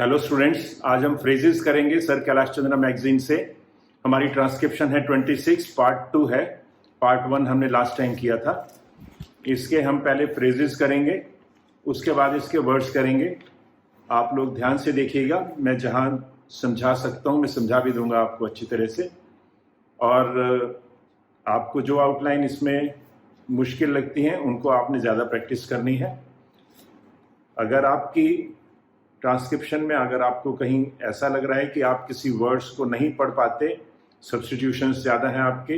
Hello students, आज हम phrases करेंगे सर कैलाश चंद्रा मैगजीन से। हमारी ट्रांसक्रिप्शन है 26, पार्ट 2 है। पार्ट 1 हमने लास्ट टाइम किया था। इसके हम पहले फ्रेजेस करेंगे, उसके बाद इसके वर्ड्स करेंगे। आप लोग ध्यान से देखिएगा, मैं जहां समझा सकता हूं मैं समझा भी दूंगा आपको अच्छी तरह से। और आपको जो आउटलाइन इसमें मुश्किल लगती हैं उनको आपने ज़्यादा प्रैक्टिस करनी है। अगर आपकी ट्रांसक्रिप्शन में अगर आपको कहीं ऐसा लग रहा है कि आप किसी वर्ड्स को नहीं पढ़ पाते, सब्स्टिट्यूशंस ज़्यादा हैं आपके,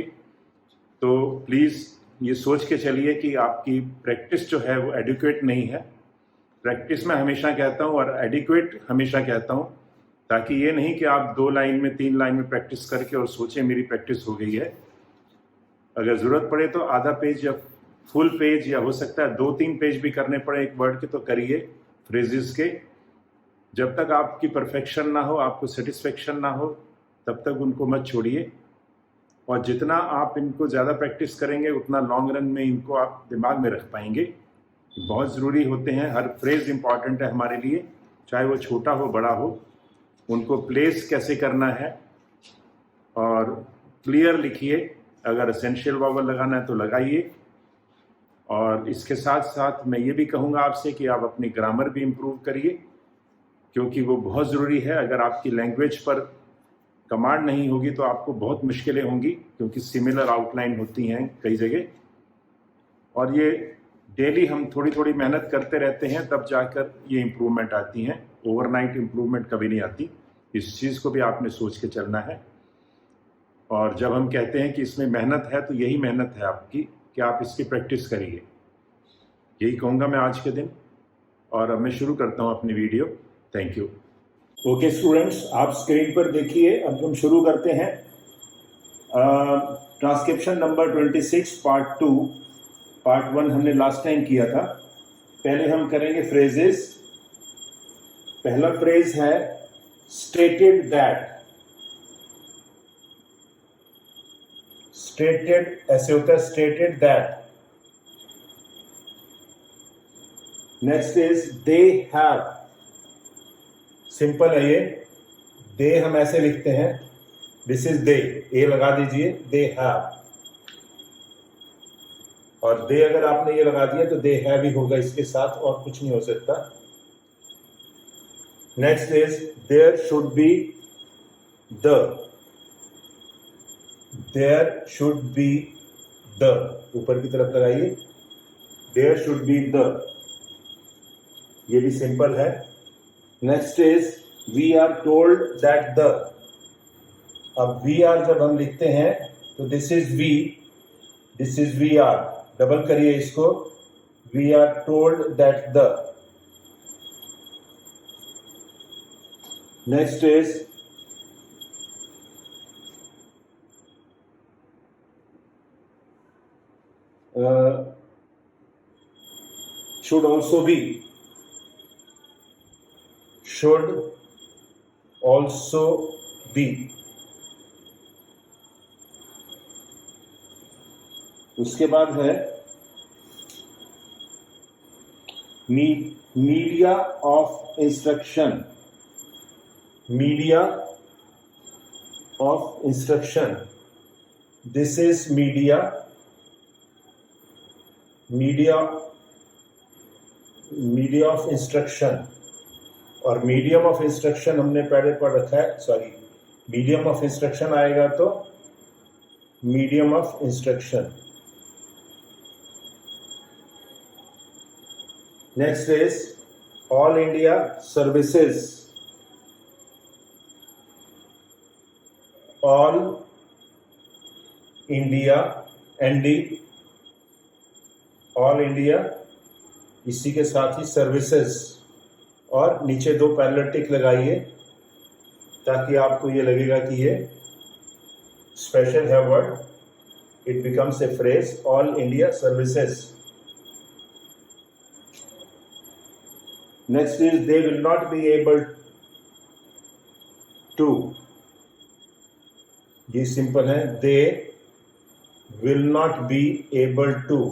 तो प्लीज़ ये सोच के चलिए कि आपकी प्रैक्टिस जो है वो एडिक्वेट नहीं है। प्रैक्टिस मैं हमेशा कहता हूँ और एडिक्वेट हमेशा कहता हूँ, ताकि ये नहीं कि आप 2 लाइन में 3 लाइन में प्रैक्टिस करके और सोचें मेरी प्रैक्टिस हो गई है। अगर ज़रूरत पड़े तो आधा पेज या फुल पेज या हो सकता है 2-3 पेज भी करने पड़े एक वर्ड के, तो करिए फ्रेजेस के। जब तक आपकी परफेक्शन ना हो, आपको सेटिस्फेक्शन ना हो, तब तक उनको मत छोड़िए। और जितना आप इनको ज़्यादा प्रैक्टिस करेंगे उतना लॉन्ग रन में इनको आप दिमाग में रख पाएंगे। बहुत ज़रूरी होते हैं, हर फ्रेज इंपॉर्टेंट है हमारे लिए, चाहे वो छोटा हो बड़ा हो। उनको प्लेस कैसे करना है और क्लियर लिखिए। अगर एसेंशियल वॉवल लगाना है तो लगाइए। और इसके साथ साथ मैं ये भी कहूँगा आपसे कि आप अपनी ग्रामर भी इम्प्रूव करिए, क्योंकि वो बहुत ज़रूरी है। अगर आपकी लैंग्वेज पर कमांड नहीं होगी तो आपको बहुत मुश्किलें होंगी, क्योंकि सिमिलर आउटलाइन होती हैं कई जगह। और ये डेली हम थोड़ी थोड़ी मेहनत करते रहते हैं, तब जाकर ये इम्प्रूवमेंट आती हैं। ओवरनाइट इम्प्रूवमेंट कभी नहीं आती। इस चीज़ को भी आपने सोच के चलना है। और जब हम कहते हैं कि इसमें मेहनत है, तो यही मेहनत है आपकी कि आप इसकी प्रैक्टिस करिए। यही कहूँगा मैं आज के दिन। और अब मैं शुरू करता हूँ अपनी video. Thank you. Okay students, आप स्क्रीन पर देखिए। अब हम शुरू करते हैं। Transcription number 26 part 2। पार्ट 1 हमने लास्ट टाइम किया था। पहले हम करेंगे फ्रेजेस। पहला फ्रेज है स्टेटेड दैट। स्टेटेड ऐसे होता है, stated that. Next is they have. Simple है ये। दे हम ऐसे लिखते हैं, दिस इज दे, ए लगा दीजिए, दे हैव। और दे अगर आपने ये लगा दिया तो दे हैव ही होगा इसके साथ, और कुछ नहीं हो सकता। Next is there should be the. There should be the, ऊपर की तरफ लगाइए, देयर शुड बी द। ये भी सिंपल है। Next is we are told that the. अब वी आर जब हम लिखते हैं तो this is we, this is we are. Double करिए इसको, we are told that the. Next is should also be. Should also be. उसके बाद है media of instruction. Media of instruction, this is media. Media of instruction. और medium of instruction हमने पहले पढ़ रखा है, सॉरी, मीडियम ऑफ इंस्ट्रक्शन आएगा तो medium of instruction. Next is all India services. All India, and, all India, इसी के साथ ही सर्विसेज, और नीचे 2 पैरेलल टिक लगाइए ताकि आपको ये लगेगा कि ये स्पेशल है word. It becomes a phrase, all India services. Next is they will not be able to. ये सिंपल है, they will not be able to.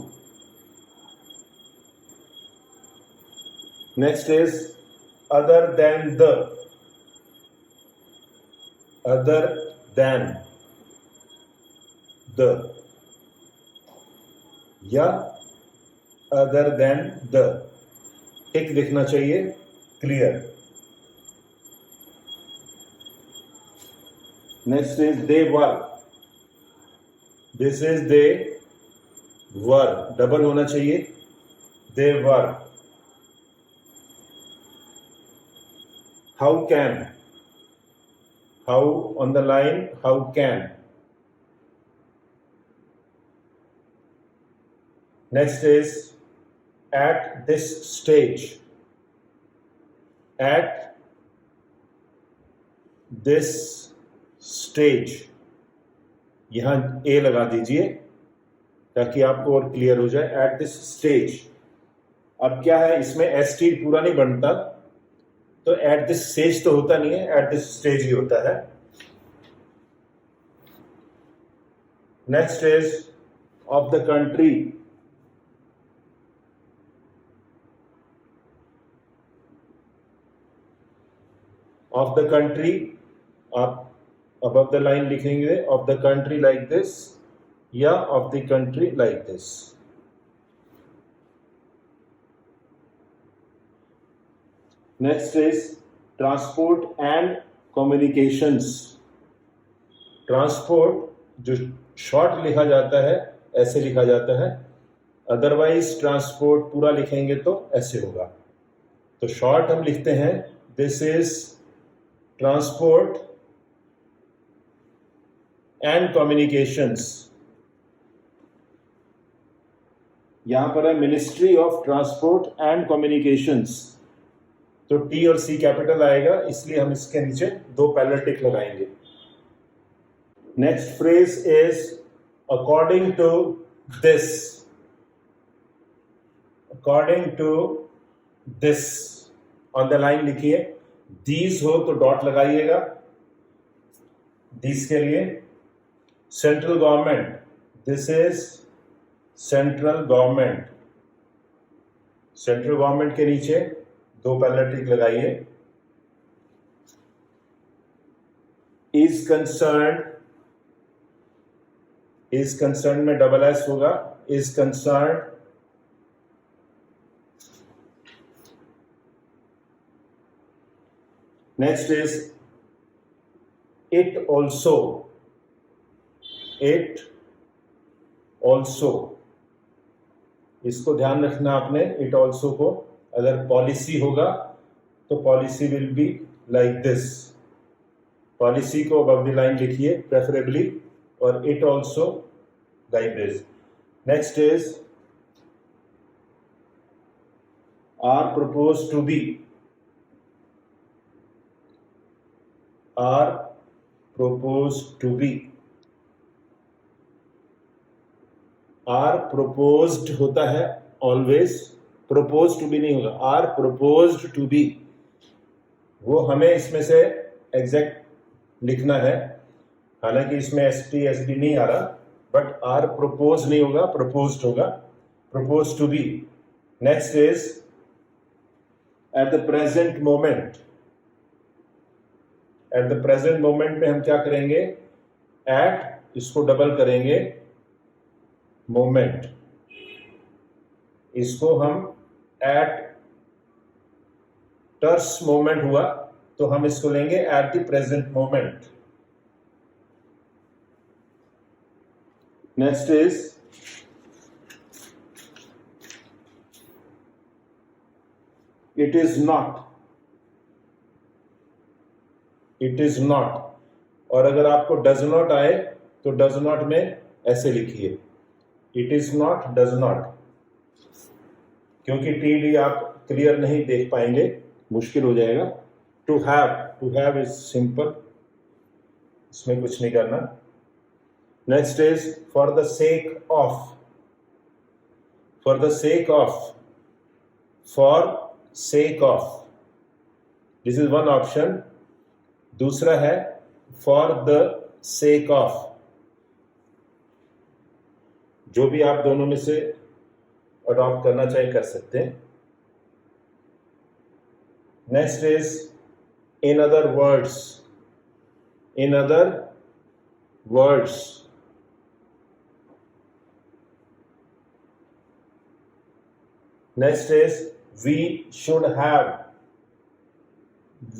Next is other than the, other than the, या other than the, tick दिखना चाहिए, clear. Next is they were, this is they were, double होना चाहिए, they were. How can, how on the line, how can. Next is at this stage, at this stage, यहां ए लगा दीजिए ताकि आपको और क्लियर हो जाए, at this stage। अब क्या है, इसमें एस टी पूरा नहीं बनता, तो at this stage तो होता नहीं है, at this stage ही होता है। Next is of the country, of the country, आप above द लाइन लिखेंगे, of the country like this, या of the country like this. Next is transport and communications. Transport जो शॉर्ट लिखा जाता है ऐसे लिखा जाता है, अदरवाइज ट्रांसपोर्ट पूरा लिखेंगे तो ऐसे होगा। तो शॉर्ट हम लिखते हैं, this is transport and communications. यहां पर है ministry of transport and communications, तो टी और सी कैपिटल आएगा, इसलिए हम इसके नीचे दो पैरेलल टिक लगाएंगे। Next phrase is according to this, according to this, on the line लिखिए, दीज हो तो डॉट लगाइएगा, दीज के लिए। Central government, this is central government, central government के नीचे दो पैरेलल टिक लगाइए। इज कंसर्न, इज कंसर्न में डबल एस होगा, is concern. Next is it also, it also, इसको ध्यान रखना आपने, इट ऑल्सो को। अगर पॉलिसी होगा तो policy will be like this, policy को अबव द लाइन लिखिए प्रेफरेबली, और it also like this. Next is are propose to be, are propose to be, are proposed होता है ऑलवेज, प्रपोज टू बी नहीं होगा, are proposed to be, वो हमें इसमें से एग्जैक्ट लिखना है, हालांकि इसमें एस टी एस डी नहीं आ रहा, बट आर प्रपोज नहीं होगा, प्रपोज्ड होगा, propose to be. Next is at the present moment, at the present moment में हम क्या करेंगे, एट, इसको डबल करेंगे, मोमेंट, इसको हम एट टर्स मोमेंट हुआ तो हम इसको लेंगे eight the present moment. Next is it is not, it is not, और अगर आपको डज नॉट आए तो डज नॉट में ऐसे लिखिए, it is not, does not, क्योंकि टी डी आप क्लियर नहीं देख पाएंगे, मुश्किल हो जाएगा। टू हैव इज सिंपल, इसमें कुछ नहीं करना। Next is for the sake of, for the sake of, for sake of, this is one option. दूसरा है फॉर द सेक ऑफ, जो भी आप दोनों में से अडॉप्ट करना चाहे कर सकते हैं। Next is in other words. In other words. Next is we should have.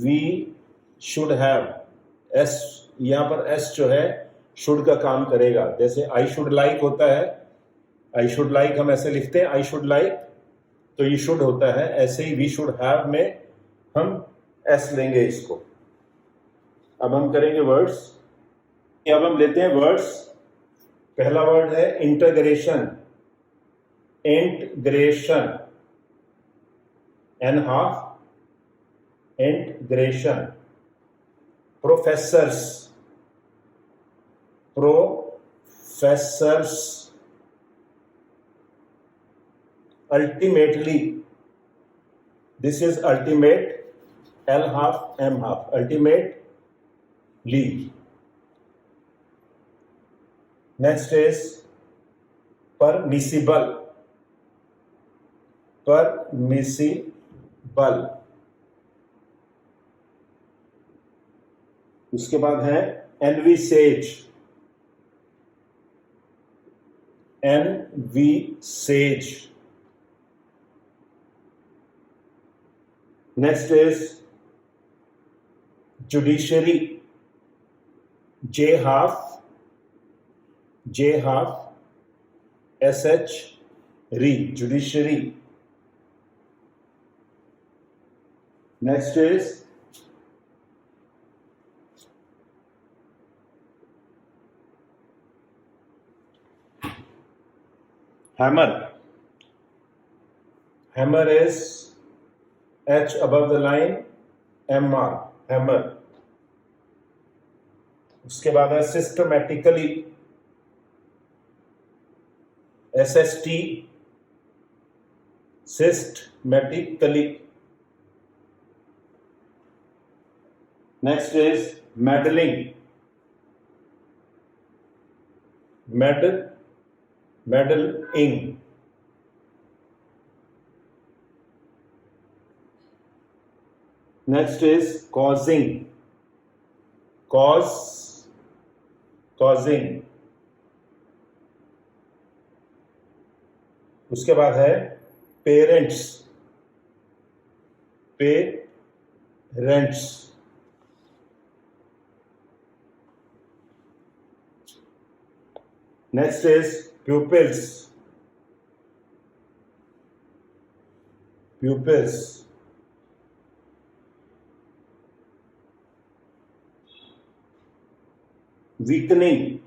We should have. S यहां पर S जो है should का काम करेगा. जैसे I should like होता है, I should like हम ऐसे लिखते हैं I should like, तो ये should होता है. ऐसे ही we should have में हम S लेंगे इसको. अब हम करेंगे वर्ड्स. अब हम लेते हैं वर्ड्स. पहला वर्ड है integration. Integration. N half. Integration. Professors. Professors. Ultimately. This is ultimate. L half M half. Ultimately. Next is permissible. Permissible. उसके बाद है envisages. Envisages. Next is judiciary. J half. J half. S H ray. Judiciary. Next is hammer. Hammer is H above the line, MR. Hammer. उसके बाद है systematically. SST. Systematically. Next is meddling. Meddling. Next is causing. Causing. उसके बाद है parents. Parents. Next is pupils. Pupils. Weakening.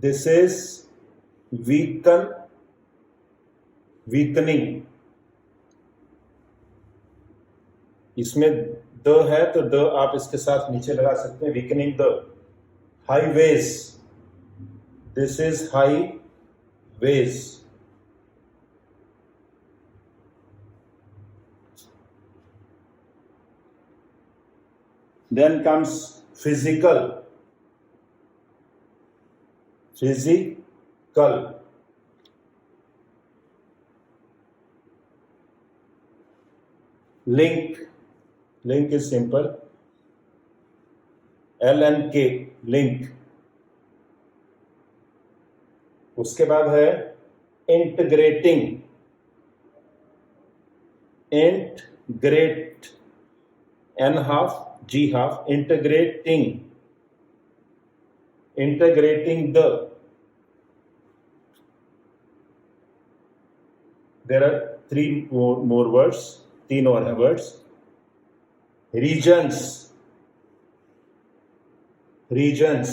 This is weakening. इसमें the है तो the आप इसके साथ नीचे लगा सकते हैं. weakening the. Highways. This is highways. Then comes physical. Physical. Link. Link is simple. LNK. Link. उसके बाद है integrating. Integrate. An half G half. Integrating. Integrating the. There are 3 more words. 3 और है words. Regions. Regions.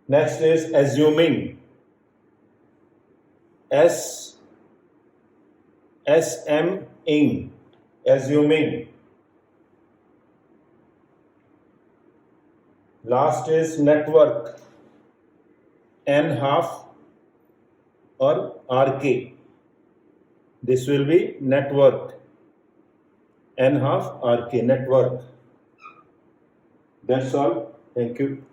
Next is assuming. S-M-ing. Assuming. Last is network. N half or RK. This will be network. N half RK. Network. That's all. Thank you.